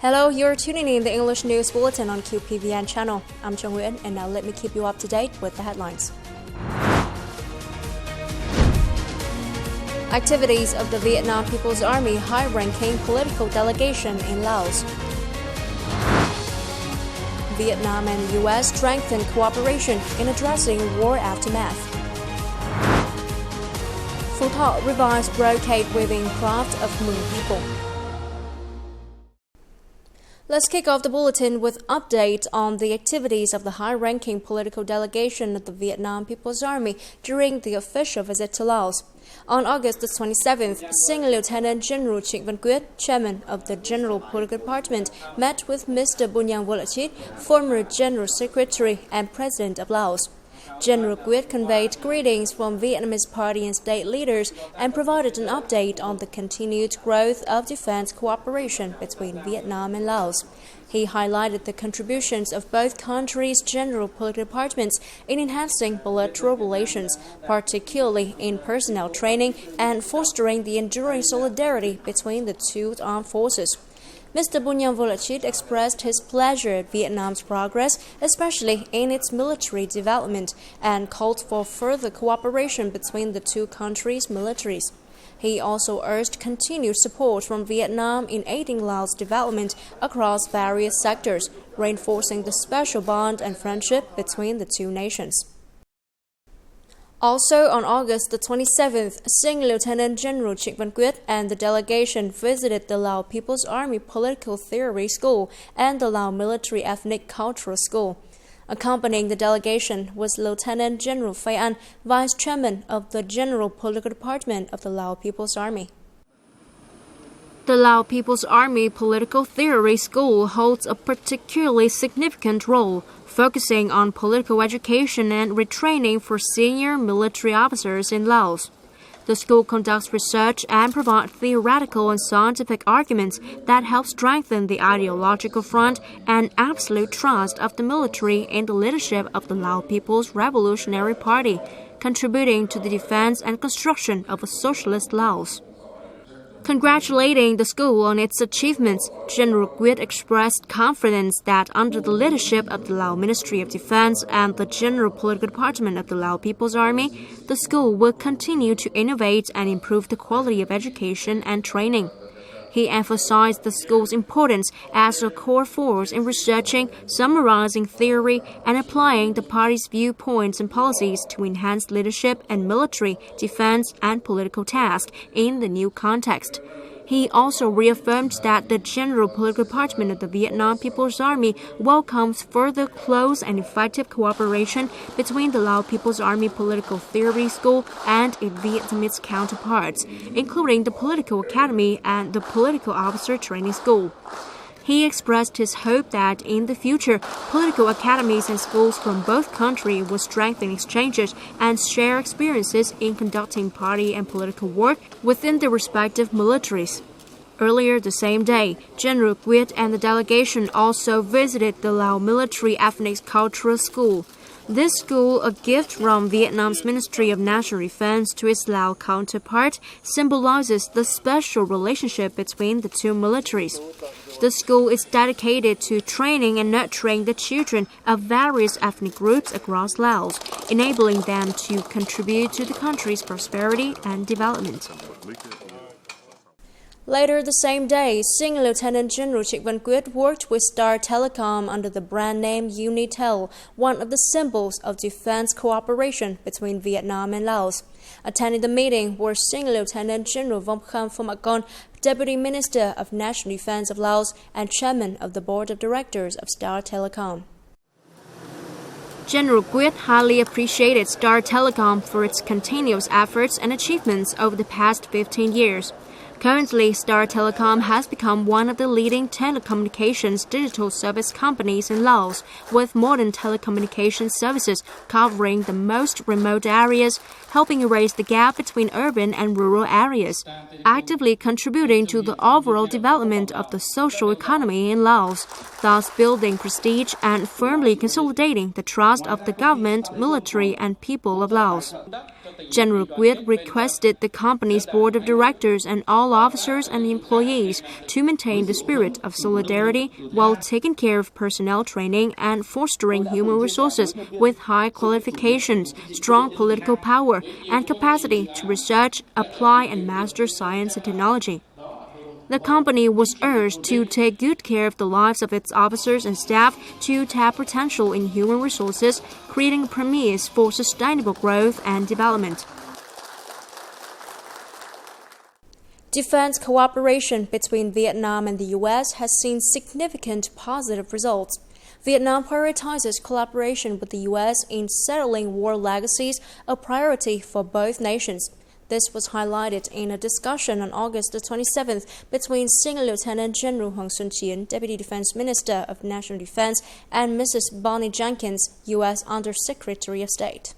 Hello, you're tuning in the English News Bulletin on QPVN channel. I'm Nguyen, and now let me keep you up to date with the headlines. Activities of the Vietnam People's Army high-ranking political delegation in Laos. Vietnam and U.S. strengthen cooperation in addressing war aftermath. Phú Thọ revised brocade weaving craft of Hmong people. Let's kick off the bulletin with updates on the activities of the high-ranking political delegation of the Vietnam People's Army during the official visit to Laos. On August the 27th, Senior Lieutenant General Trịnh Văn Quyết, chairman of the General Political Department, met with Mr. Bunyang Volachit, former General Secretary and President of Laos. General Quyết conveyed greetings from Vietnamese party and state leaders and provided an update on the continued growth of defense cooperation between Vietnam and Laos. He highlighted the contributions of both countries' general political departments in enhancing bilateral relations, particularly in personnel training and fostering the enduring solidarity between the two armed forces. Mr. Bunyang Volachit expressed his pleasure at Vietnam's progress, especially in its military development, and called for further cooperation between the two countries' militaries. He also urged continued support from Vietnam in aiding Laos' development across various sectors, reinforcing the special bond and friendship between the two nations. Also, on August the 27th, Senior Lieutenant General Trịnh Văn Quyết and the delegation visited the Lao People's Army Political Theory School and the Lao Military Ethnic Cultural School. Accompanying the delegation was Lieutenant General Phay Anh, Vice Chairman of the General Political Department of the Lao People's Army. The Lao People's Army Political Theory School holds a particularly significant role, focusing on political education and retraining for senior military officers in Laos. The school conducts research and provides theoretical and scientific arguments that help strengthen the ideological front and absolute trust of the military in the leadership of the Lao People's Revolutionary Party, contributing to the defense and construction of a socialist Laos. Congratulating the school on its achievements, General Quyết expressed confidence that under the leadership of the Lao Ministry of Defense and the General Political Department of the Lao People's Army, the school will continue to innovate and improve the quality of education and training. He emphasized the school's importance as a core force in researching, summarizing theory, and applying the party's viewpoints and policies to enhance leadership and military, defense, and political tasks in the new context. He also reaffirmed that the General Political Department of the Vietnam People's Army welcomes further close and effective cooperation between the Lao People's Army Political Theory School and its Vietnamese counterparts, including the Political Academy and the Political Officer Training School. He expressed his hope that in the future, political academies and schools from both countries will strengthen exchanges and share experiences in conducting party and political work within the respective militaries. Earlier the same day, General Quyết and the delegation also visited the Lao Military Ethnic Cultural School. This school, a gift from Vietnam's Ministry of National Defense to its Lao counterpart, symbolizes the special relationship between the two militaries. The school is dedicated to training and nurturing the children of various ethnic groups across Laos, enabling them to contribute to the country's prosperity and development. Later the same day, Senior Lieutenant General Trịnh Văn Quyết worked with Star Telecom under the brand name Unitel, one of the symbols of defense cooperation between Vietnam and Laos. Attending the meeting were Senior Lieutenant General Vong Kham Phomakon, Deputy Minister of National Defense of Laos and Chairman of the Board of Directors of Star Telecom. General Quyết highly appreciated Star Telecom for its continuous efforts and achievements over the past 15 years. Currently, Star Telecom has become one of the leading telecommunications digital service companies in Laos, with modern telecommunications services covering the most remote areas, helping erase the gap between urban and rural areas, actively contributing to the overall development of the social economy in Laos, thus building prestige and firmly consolidating the trust of the government, military, and people of Laos. General Quyết requested the company's board of directors and all officers and employees to maintain the spirit of solidarity while taking care of personnel training and fostering human resources with high qualifications, strong political power, and capacity to research, apply, and master science and technology. The company was urged to take good care of the lives of its officers and staff to tap potential in human resources, creating a premise for sustainable growth and development. Defense cooperation between Vietnam and the U.S. has seen significant positive results. Vietnam prioritizes collaboration with the U.S. in settling war legacies, a priority for both nations. This was highlighted in a discussion on August 27th between Senior Lieutenant General Hoàng Xuân Chiến, Deputy Defense Minister of National Defense, and Mrs. Bonnie Jenkins, U.S. Under-Secretary of State.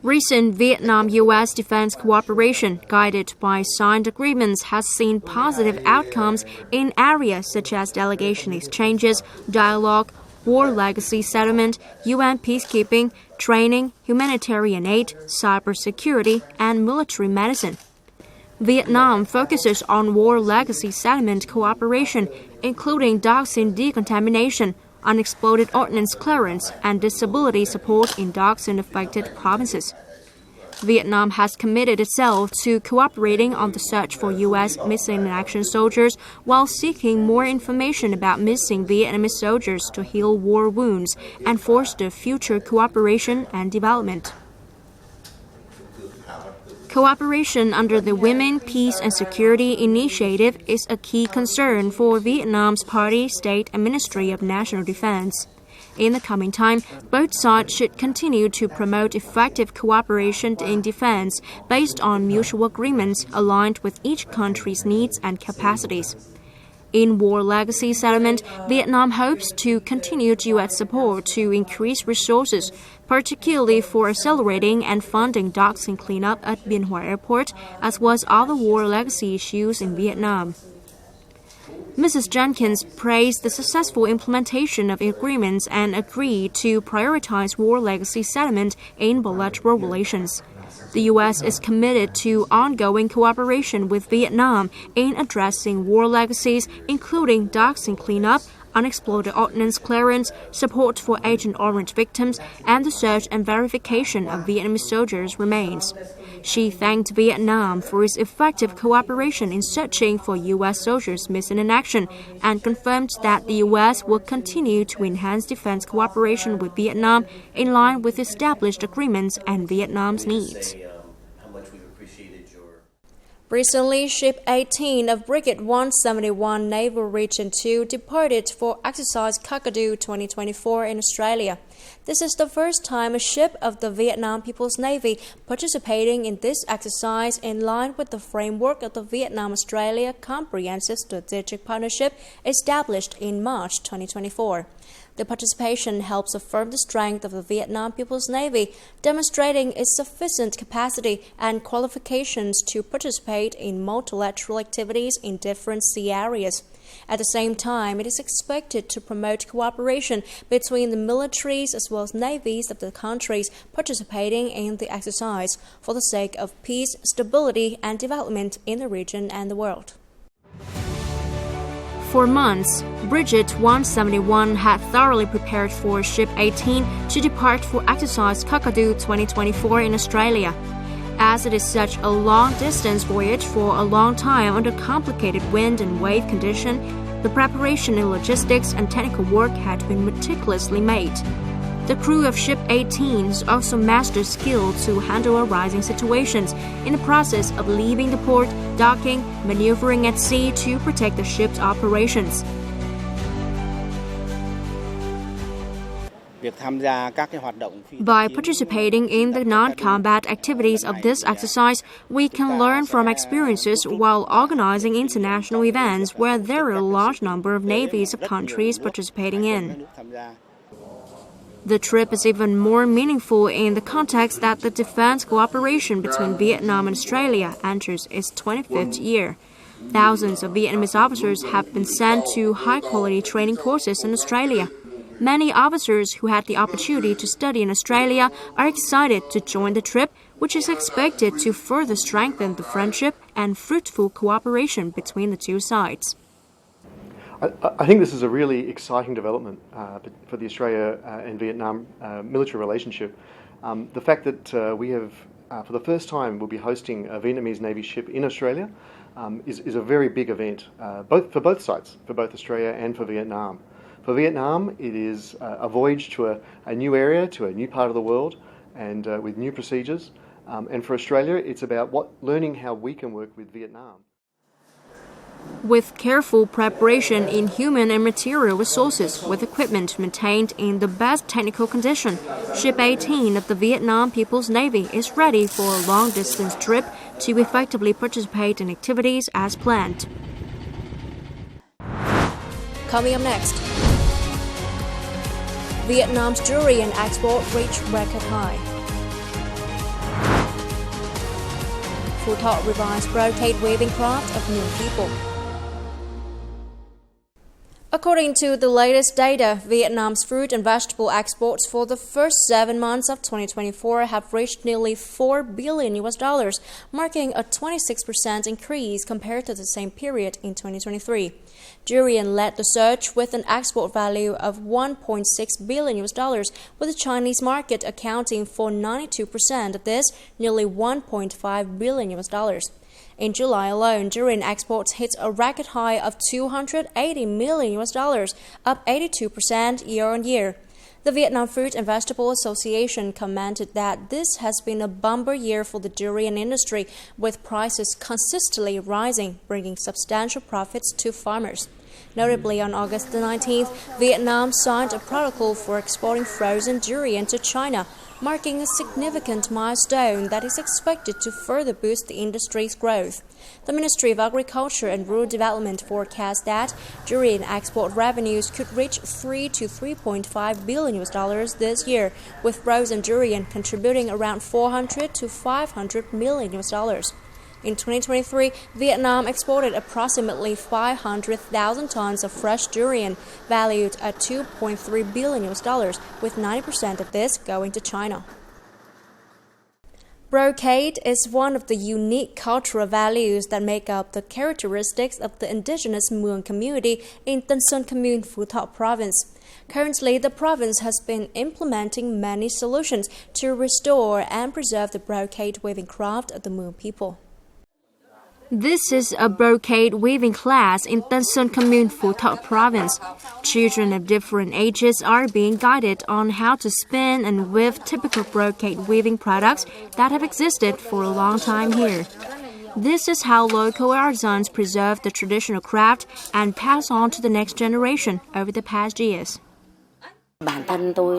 Recent Vietnam-U.S. defense cooperation, guided by signed agreements, has seen positive outcomes in areas such as delegation exchanges, dialogue, war legacy settlement, UN peacekeeping, training, humanitarian aid, cybersecurity, and military medicine. Vietnam focuses on war legacy settlement cooperation, including dioxin decontamination, unexploded ordnance clearance, and disability support in dioxin-affected provinces. Vietnam has committed itself to cooperating on the search for U.S. missing in action soldiers while seeking more information about missing Vietnamese soldiers to heal war wounds and foster future cooperation and development. Cooperation under the Women, Peace and Security Initiative is a key concern for Vietnam's Party, State and Ministry of National Defense. In the coming time, both sides should continue to promote effective cooperation in defense based on mutual agreements aligned with each country's needs and capacities. In war legacy settlement, Vietnam hopes to continue U.S. support to increase resources, particularly for accelerating and funding dioxin cleanup at Bien Hoa Airport, as well as other war legacy issues in Vietnam. Mrs. Jenkins praised the successful implementation of agreements and agreed to prioritize war legacy settlement in bilateral relations. The U.S. is committed to ongoing cooperation with Vietnam in addressing war legacies, including dioxin cleanup, unexploded ordnance clearance, support for Agent Orange victims, and the search and verification of Vietnamese soldiers' remains. She thanked Vietnam for its effective cooperation in searching for U.S. soldiers missing in action and confirmed that the U.S. will continue to enhance defense cooperation with Vietnam in line with established agreements and Vietnam's needs. Recently, Ship 18 of Brigade 171 Naval Region 2 departed for Exercise Kakadu 2024 in Australia. This is the first time a ship of the Vietnam People's Navy participating in this exercise in line with the framework of the Vietnam-Australia Comprehensive Strategic Partnership established in March 2024. The participation helps affirm the strength of the Vietnam People's Navy, demonstrating its sufficient capacity and qualifications to participate in multilateral activities in different sea areas. At the same time, it is expected to promote cooperation between the militaries as well as navies of the countries participating in the exercise for the sake of peace, stability, and development in the region and the world. For months, Brigade 171 had thoroughly prepared for Ship 18 to depart for Exercise Kakadu 2024 in Australia. As it is such a long-distance voyage for a long time under complicated wind and wave condition, the preparation in logistics and technical work had been meticulously made. The crew of Ship 18 also mastered skill to handle arising situations in the process of leaving the port, docking, maneuvering at sea to protect the ship's operations. By participating in the non-combat activities of this exercise, we can learn from experiences while organizing international events where there are a large number of navies of countries participating in. The trip is even more meaningful in the context that the defense cooperation between Vietnam and Australia enters its 25th year. Thousands of Vietnamese officers have been sent to high-quality training courses in Australia. Many officers who had the opportunity to study in Australia are excited to join the trip, which is expected to further strengthen the friendship and fruitful cooperation between the two sides. I think this is a really exciting development for the Australia and Vietnam military relationship. The fact that we have, for the first time, will be hosting a Vietnamese Navy ship in Australia is a very big event, for both sides, for both Australia and for Vietnam. For Vietnam, it is a voyage to a new area, to a new part of the world, and with new procedures. And for Australia, it's about learning how we can work with Vietnam. With careful preparation in human and material resources, with equipment maintained in the best technical condition, Ship 18 of the Vietnam People's Navy is ready for a long-distance trip to effectively participate in activities as planned. Coming up next, Vietnam's durian export reached record high. Phu Thọ revised brocade weaving craft of Muong people. According to the latest data, Vietnam's fruit and vegetable exports for the first 7 months of 2024 have reached nearly $4 billion, marking a 26% increase compared to the same period in 2023. Durian led the surge with an export value of $1.6 billion, with the Chinese market accounting for 92% of this, nearly $1.5 billion. In July alone, durian exports hit a record high of $280 million, up 82% year-on-year. The Vietnam Fruit and Vegetable Association commented that this has been a bumper year for the durian industry, with prices consistently rising, bringing substantial profits to farmers. Notably, on August the 19th, Vietnam signed a protocol for exporting frozen durian to China, marking a significant milestone that is expected to further boost the industry's growth. The Ministry of Agriculture and Rural Development forecasts that durian export revenues could reach $3 to $3.5 billion this year, with frozen durian contributing around $400 to $500 million. In 2023, Vietnam exported approximately 500,000 tons of fresh durian, valued at $2.3 billion, with 90% of this going to China. Brocade is one of the unique cultural values that make up the characteristics of the indigenous Muong community in Tân Sơn Commune, Phu Thọ Province. Currently, the province has been implementing many solutions to restore and preserve the brocade weaving craft of the Muong people. This is a brocade weaving class in Tân Sơn Commune, Phu Thọ Province. Children of different ages are being guided on how to spin and weave typical brocade weaving products that have existed for a long time here. This is how local artisans preserve the traditional craft and pass on to the next generation over the past years.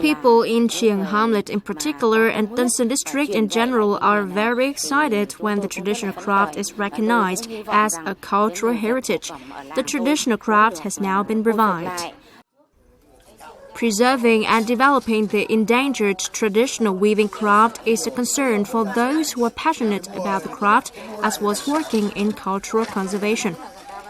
People in Chiang Hamlet in particular and Tân Sơn District in general are very excited when the traditional craft is recognized as a cultural heritage. The traditional craft has now been revived. Preserving and developing the endangered traditional weaving craft is a concern for those who are passionate about the craft as well as working in cultural conservation.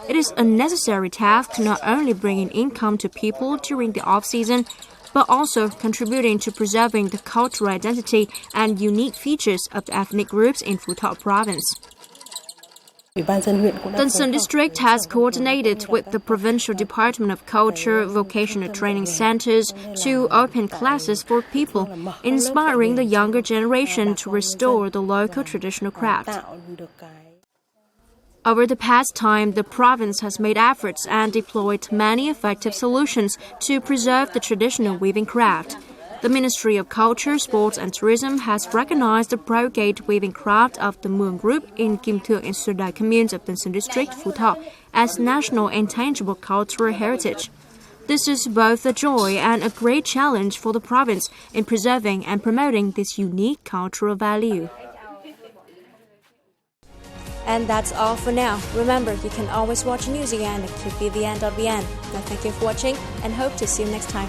It is a necessary task to not only bring in income to people during the off-season, but also contributing to preserving the cultural identity and unique features of the ethnic groups in Phu Thọ Province. Tân Sơn District has coordinated with the Provincial Department of Culture, vocational training centers to open classes for people, inspiring the younger generation to restore the local traditional craft. Over the past time, the province has made efforts and deployed many effective solutions to preserve the traditional weaving craft. The Ministry of Culture, Sports and Tourism has recognized the brocade weaving craft of the Muong group in Kim Thượng and Sơ Đài communes of Tân Sơn District, Phu Thọ, as national intangible cultural heritage. This is both a joy and a great challenge for the province in preserving and promoting this unique cultural value. And that's all for now. Remember, you can always watch news again at QPVN.vn. Now, thank you for watching and hope to see you next time.